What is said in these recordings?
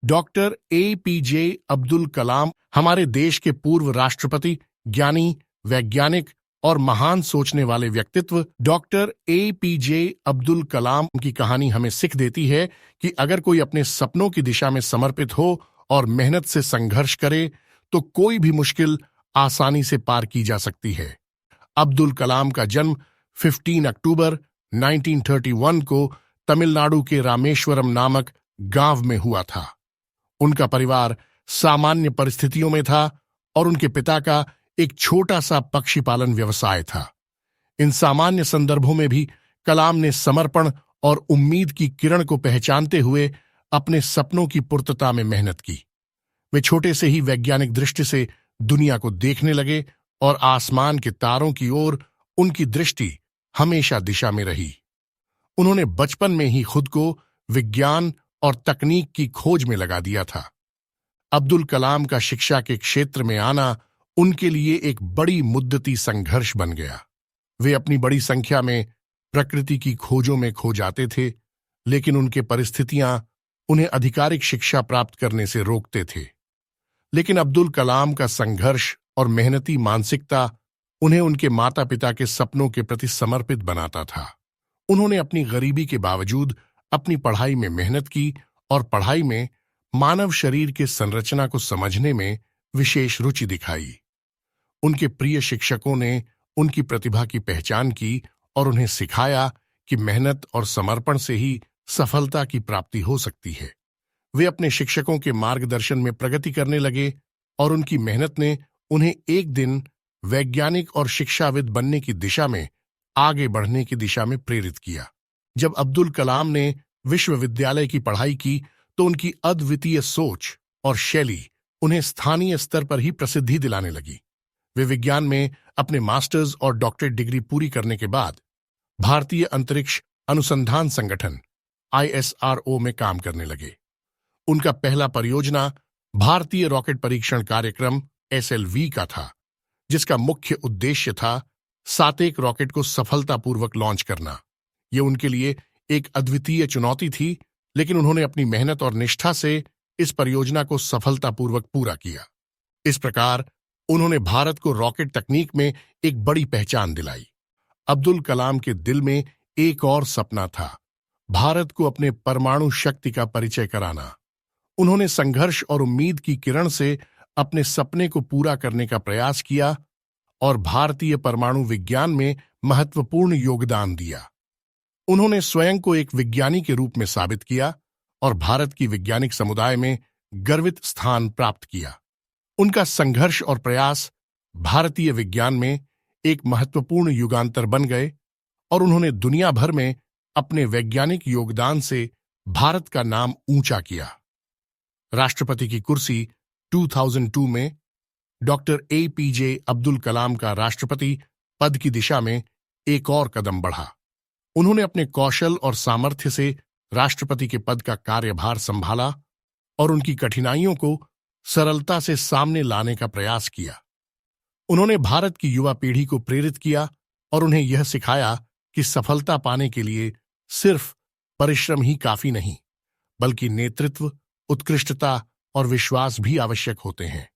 Doctor APJ Abdul Kalam हमारे देश के पूर्व राष्ट्रपति, ज्ञानी, वैज्ञानिक और महान सोचने वाले व्यक्तित्व। डॉक्टर APJ अब्दुल कलाम की कहानी हमें सीख देती है कि अगर कोई अपने सपनों की दिशा में समर्पित हो और मेहनत से संघर्ष करे तो कोई भी मुश्किल आसानी से पार की जा सकती है। अब्दुल कलाम का जन्म 15 अक्टूबर 1931 को तमिलनाडु के रामेश्वरम नामक गांव में हुआ था। उनका परिवार सामान्य परिस्थितियों में था और उनके पिता का एक छोटा सा पक्षी पालन व्यवसाय था। इन सामान्य संदर्भों में भी कलाम ने समर्पण और उम्मीद की किरण को पहचानते हुए अपने सपनों की पूर्तता में मेहनत की। वे छोटे से ही वैज्ञानिक दृष्टि से दुनिया को देखने लगे और आसमान के तारों की ओर उनकी दृष्टि हमेशा दिशा में रही। उन्होंने बचपन में ही खुद को विज्ञान और तकनीक की खोज में लगा दिया था। अब्दुल कलाम का शिक्षा के क्षेत्र में आना उनके लिए एक बड़ी मुद्दती संघर्ष बन गया। वे अपनी बड़ी संख्या में प्रकृति की खोजों में खो जाते थे, लेकिन उनके परिस्थितियां उन्हें आधिकारिक शिक्षा प्राप्त करने से रोकते थे। लेकिन अब्दुल कलाम का संघर्ष और मेहनती मानसिकता उन्हें उनके माता पिता के सपनों के प्रति समर्पित बनाता था। उन्होंने अपनी गरीबी के बावजूद अपनी पढ़ाई में मेहनत की और पढ़ाई में मानव शरीर के संरचना को समझने में विशेष रुचि दिखाई। उनके प्रिय शिक्षकों ने उनकी प्रतिभा की पहचान की और उन्हें सिखाया कि मेहनत और समर्पण से ही सफलता की प्राप्ति हो सकती है। वे अपने शिक्षकों के मार्गदर्शन में प्रगति करने लगे और उनकी मेहनत ने उन्हें एक दिन वैज्ञानिक और शिक्षाविद बनने की दिशा में आगे बढ़ने की दिशा में प्रेरित किया। जब अब्दुल कलाम ने विश्वविद्यालय की पढ़ाई की तो उनकी अद्वितीय सोच और शैली उन्हें स्थानीय स्तर पर ही प्रसिद्धि दिलाने लगी। वे विज्ञान में अपने मास्टर्स और डॉक्टरेट डिग्री पूरी करने के बाद भारतीय अंतरिक्ष अनुसंधान संगठन ISRO में काम करने लगे। उनका पहला परियोजना भारतीय रॉकेट परीक्षण कार्यक्रम SLV का था, जिसका मुख्य उद्देश्य था सातेक रॉकेट को सफलतापूर्वक लॉन्च करना। यह उनके लिए एक अद्वितीय चुनौती थी, लेकिन उन्होंने अपनी मेहनत और निष्ठा से इस परियोजना को सफलतापूर्वक पूरा किया। इस प्रकार उन्होंने भारत को रॉकेट तकनीक में एक बड़ी पहचान दिलाई। अब्दुल कलाम के दिल में एक और सपना था, भारत को अपने परमाणु शक्ति का परिचय कराना। उन्होंने संघर्ष और उम्मीद की किरण से अपने सपने को पूरा करने का प्रयास किया और भारतीय परमाणु विज्ञान में महत्वपूर्ण योगदान दिया। उन्होंने स्वयं को एक विज्ञानी के रूप में साबित किया और भारत की वैज्ञानिक समुदाय में गर्वित स्थान प्राप्त किया। उनका संघर्ष और प्रयास भारतीय विज्ञान में एक महत्वपूर्ण युगांतर बन गए और उन्होंने दुनिया भर में अपने वैज्ञानिक योगदान से भारत का नाम ऊंचा किया। राष्ट्रपति की कुर्सी 2002 में डॉक्टर APJ अब्दुल कलाम का राष्ट्रपति पद की दिशा में एक और कदम बढ़ा। उन्होंने अपने कौशल और सामर्थ्य से राष्ट्रपति के पद का कार्यभार संभाला और उनकी कठिनाइयों को सरलता से सामने लाने का प्रयास किया। उन्होंने भारत की युवा पीढ़ी को प्रेरित किया और उन्हें यह सिखाया कि सफलता पाने के लिए सिर्फ परिश्रम ही काफी नहीं, बल्कि नेतृत्व, उत्कृष्टता और विश्वास भी आवश्यक होते हैं।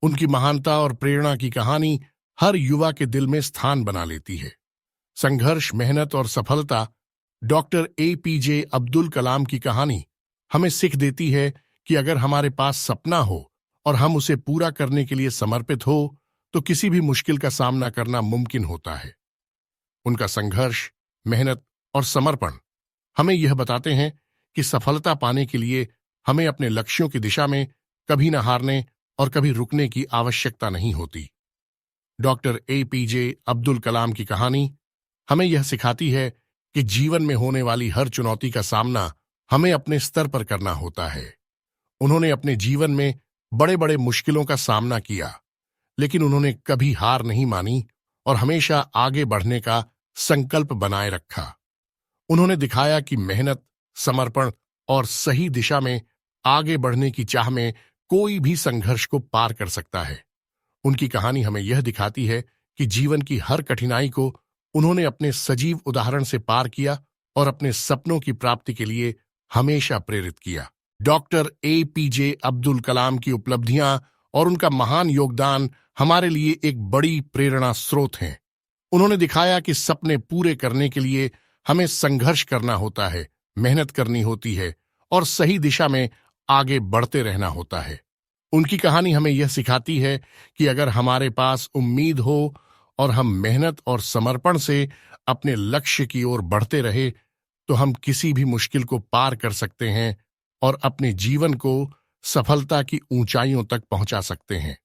उनकी महानता और प्रेरणा की कहानी हर युवा के दिल में स्थान बना लेती है। संघर्ष, मेहनत और सफलता। डॉक्टर APJ अब्दुल कलाम की कहानी हमें सीख देती है कि अगर हमारे पास सपना हो और हम उसे पूरा करने के लिए समर्पित हो तो किसी भी मुश्किल का सामना करना मुमकिन होता है। उनका संघर्ष, मेहनत और समर्पण हमें यह बताते हैं कि सफलता पाने के लिए हमें अपने लक्ष्यों की दिशा में कभी न हारने और कभी रुकने की आवश्यकता नहीं होती। डॉक्टर APJ अब्दुल कलाम की कहानी हमें यह सिखाती है कि जीवन में होने वाली हर चुनौती का सामना हमें अपने स्तर पर करना होता है। उन्होंने अपने जीवन में बड़े बड़े मुश्किलों का सामना किया, लेकिन उन्होंने कभी हार नहीं मानी और हमेशा आगे बढ़ने का संकल्प बनाए रखा। उन्होंने दिखाया कि मेहनत, समर्पण और सही दिशा में आगे बढ़ने की चाह में कोई भी संघर्ष को पार कर सकता है। उनकी कहानी हमें यह दिखाती है कि जीवन की हर कठिनाई को उन्होंने अपने सजीव उदाहरण से पार किया और अपने सपनों की प्राप्ति के लिए हमेशा प्रेरित किया। डॉक्टर APJ अब्दुल कलाम की उपलब्धियां और उनका महान योगदान हमारे लिए एक बड़ी प्रेरणा स्रोत हैं। उन्होंने दिखाया कि सपने पूरे करने के लिए हमें संघर्ष करना होता है, मेहनत करनी होती है और सही दिशा में आगे बढ़ते रहना होता है। उनकी कहानी हमें यह सिखाती है कि अगर हमारे पास उम्मीद हो और हम मेहनत और समर्पण से अपने लक्ष्य की ओर बढ़ते रहे, तो हम किसी भी मुश्किल को पार कर सकते हैं और अपने जीवन को सफलता की ऊंचाइयों तक पहुंचा सकते हैं।